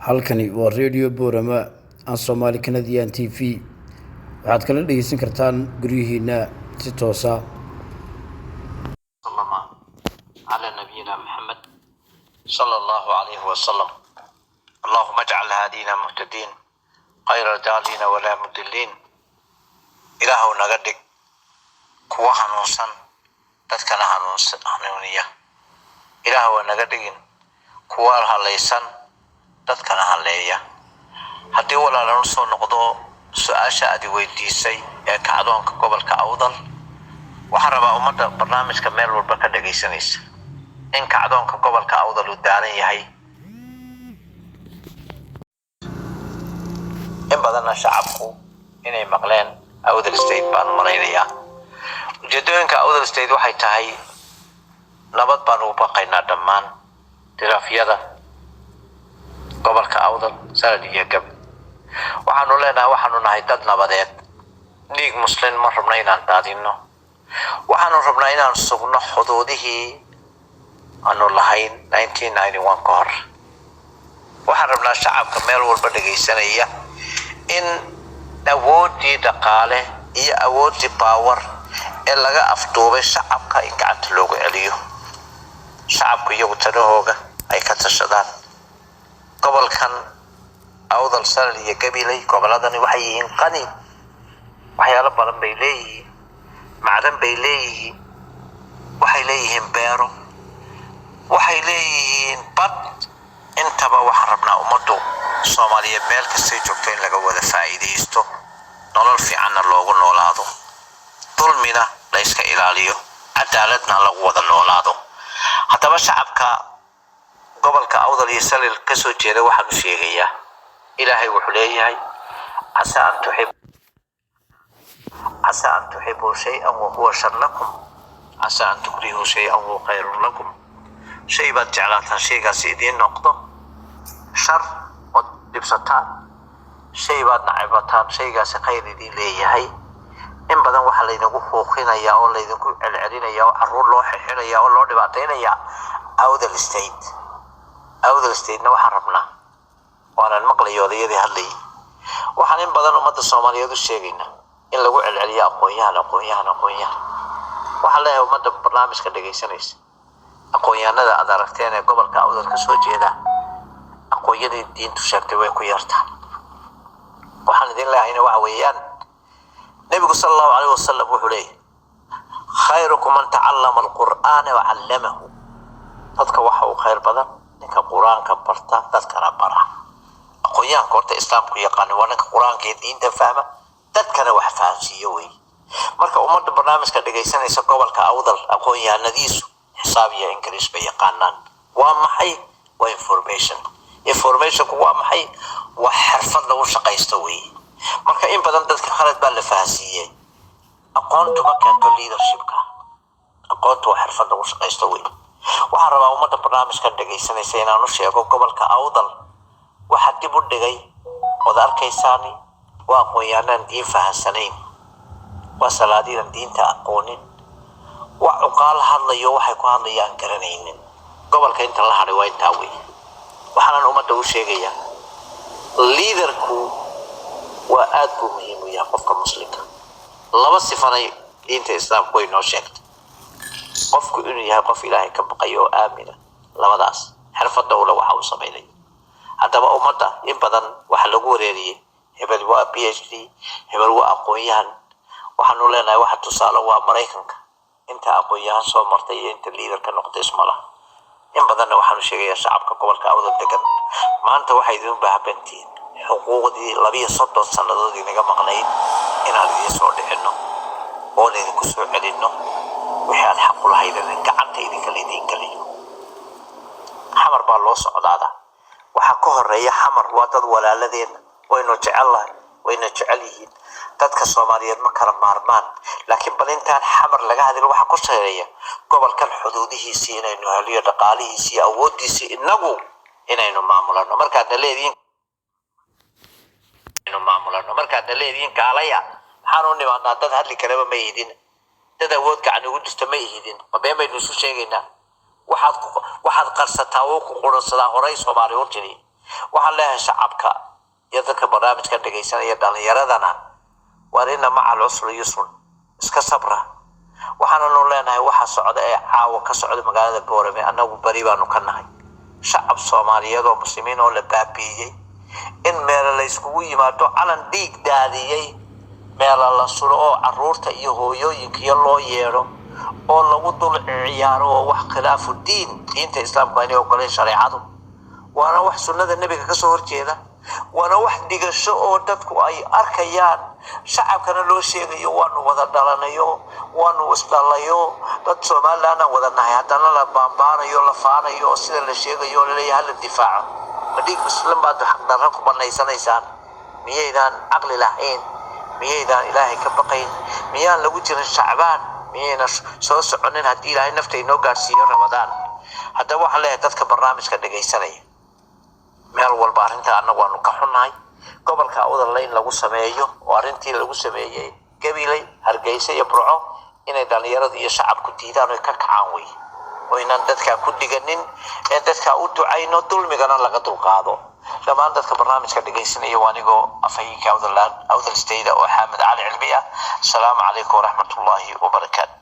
halkani waa Radio Boorama aan Soomaali Canadian TV waxaad kala dhageysan kartaan guryihiina si toos ah على نبينا محمد صلى الله عليه وسلم اللهم اجعل هادينا مهتدين غير دالين ولا مضلين إلهو نغدق كوا حنوسن dadkana hanuuniya ilaahu naga dhigin kuwa halaysan dadkana haleeya hadii walaalana soo noqdo su'aasha aad weydiisay ee kacdoonka gobolka Awdal waxaan rabaa ummadda barnaamijka meel walba ka dhageysanaysa in kacdoonka gobolka Awdal uu daaran yahay in badan shacabku inay maqleen Awdal State baan malaynayaa ujeedooyinka Awdal State waxay tahay nabad baan u baqaynaa dhammaan dirafyada gobolka Awdal Salad iyo Gab waxaanu leenahay waxaanu nahay dad nabadeed dhiig muslim ma rabna inaan daadino waxaanu rabnaa inaan sugno xuduudihii aanu lahayn 1991 ka hor waxaan rabnaa shacabka meel walba dhageysanaya in awoodii dhaqaale iyo awoodii power ee laga afduubay shacabka in gacanta loogu celiyo shacabku iyagu tanahooga ay ka tashadaan gobolkan Awdal Salad iyo Gabiley goboladani waxay yihiin qani waxyaalo badan bay leeyihiin macdan bay leeyihiin waxay leeyihiin beero waxay leeyihiin bad intaba waxaan rabnaa ummaddu Soomaaliyeed meel kasta joogto in laga wada faa'iideysto nolol fiicanna loogu noolaado dulmina la iska ilaaliyo cadaaladna lagu wada noolaado haddaba shacabka gobolka Awdal iyo Salad ka soo jeeda waxaan u sheegayaa ilaahay wuxuu leeyahay عسى أن تحبوا شيئا وهو شر لكم عسى أن تكرهوا شيئا وهو خير لكم شيء بتجعلها شيء سيدين نقطة شر ودبستان شيء بنعبتان شيء خير دين ليهي إن بدن وحلا ينقو خوخنا يا ولا ينقو العرينا يا عرور لوح حنا يا ولا دبعتنا يا Awdal State نوح حربنا وأنا المقلي يودي هذي وحنا إن بدن ومد الصومالية ذو الشيءنا in lagu celceliyo aqoonyahan waxa la yahay ummadda barnaamijka dhageysanaysa aqoonyahanada aad aragteen ee gobolka Awdal ka soo jeeda aqoonyadii diintu sheegtay way ku yartaa waxaan idin leeyahay waxa weeyaan nabiga sallallahu alayhi wasallam wuxuu leeyahay khayrukum man ta'allama al-qur'ana wa 'allamahu dadka waxa uu khayr badan ninka quraanka barta dadkana bara aqoonyahanka horta islaamku yaqaan waa ninka quraanka iyo diinta fahma dadkana wax fahansiyo way marka ummadda barnaamijka dhageysanaysa gobolka Awdal aqoonyahanadiisu xisaab iyo Ingiriis bay yaqaanaan waa maxay waa information waa maxay waa xirfad lagu shaqaysto way marka in badan dadka khalad baa la fahansiiyay aqoontu ma keento leadershipka aqoontu waa xirfad lagu shaqaysto way waxaan rabaa ummadda barnaamijka dhageysanaysa inaan u sheego gobolka Awdal waxa dib u dhigay wad arkaysaani وأقويانا دين فهسنين وسلادين دين تأقونين وعقال هذا يوحي كهذا ينكرنين قبل كنت الله رواية تاوي وحنا الأمة دوشيغيا ليدركو وآدكو مهم يا قفك مسلك الله بس فاني دين الإسلام كوي نوشيكت قفك إنو يا قف إلهي كبقيو آمنا لما داس حرف الدولة وحاو سميلي حتى ما أمتا إنبادان وحلقو ريري hebel waa PhD hebel waa aqoonyahan waxaanu leenahay waxa tusaale waa Mareykanka inta aqoonyahan soo martay inta leaderka noqday ismala in badan waxaanu sheegayaa shacabka gobolka Awdal degan maanta waxay idin baahantiin xuquuqdii 230 sanadood inaga maqnayd inaan idin soo dhicino oo idin ku soo celino wixii aad xaq u lahaydeen gacanta idinka leedin galiyo xamar baa loo socdaada waxa ka horeeya xamar waa dad walaaladeen waynu jecelihiin dadka Soomaaliyeed ma kala maarmaan laakiin balintaan xamar laga hadlo waxa ku sareeya gobolkan xuduudihiisa inaynu heliyo dhaqaalihiisa awoodiisa inagu inaynu maamulano markaad leediin kaalaya waxaanu nimaadnaa dad hadli karaba ma yidin dad awood gacan ugu dhista ma yidin ma been baynu isu sheegaynaa waxaad qarsataa oo ku qorsadaa horay Soomaali u tiri waxaan leeyahay shacabka iyo dadka barnaamijka dhegaysanaya dhalinyaradana waa inna maca al-usri yusrun iska sabra waxaanu leenahay waxa socda ee caawa ka socda magaalada Boorame annagu bari baanu ka nahay shacab Soomaaliyeed oo muslimiin oo la baabiyay in meel la iskugu yimaado calan dhiig daadiyay meel la suro oo caruurta iyo hooyooyinka loo yeero oo lagu dul ciyaaro oo wax khilaafu diinta islaamka ay ogoleen shariicadu waana wax sunnada nabiga ka soo horjeeda waana wax dhigasho oo dadku ay arkayaan shacabkana loo sheegayo waanu wada dhalanayo waanu isdhalayo dad Soomaaliland wada nahay hadana la baanbaanayo la faanayo sida la sheegayo la leeyahay la difaaco badii muslim baad xaq darro ku banaysanaysan miyaydan aqli lahayn miyaydan ilaahay ka baqayn miyaan lagu jirin shacbaan miyayna soo soconin hadii ilaahay nafta inoo gaarsiiyo Ramadaan hadda waxa leeyahay dadka barnaamijka dhageysanaya meel walba arinta anagu waanu ka xunnahay gobolka Awdal lagu sameeyo oo arintii lagu sameeyay Gabiley Hargeysa iyo Burco inay dhalinyarada iyo shacabku diidaan oo ka kacaan way oo inaan dadka ku diganin ee dadka u ducayno dulmigana laga dulqaado dhamaan dadka barnaamijka dhageysanaya waanigo afayka Awdal State oo Xamed Ali Cilmiya. Assalaamu calaykum waraxmatullaahi wabarakaatuh.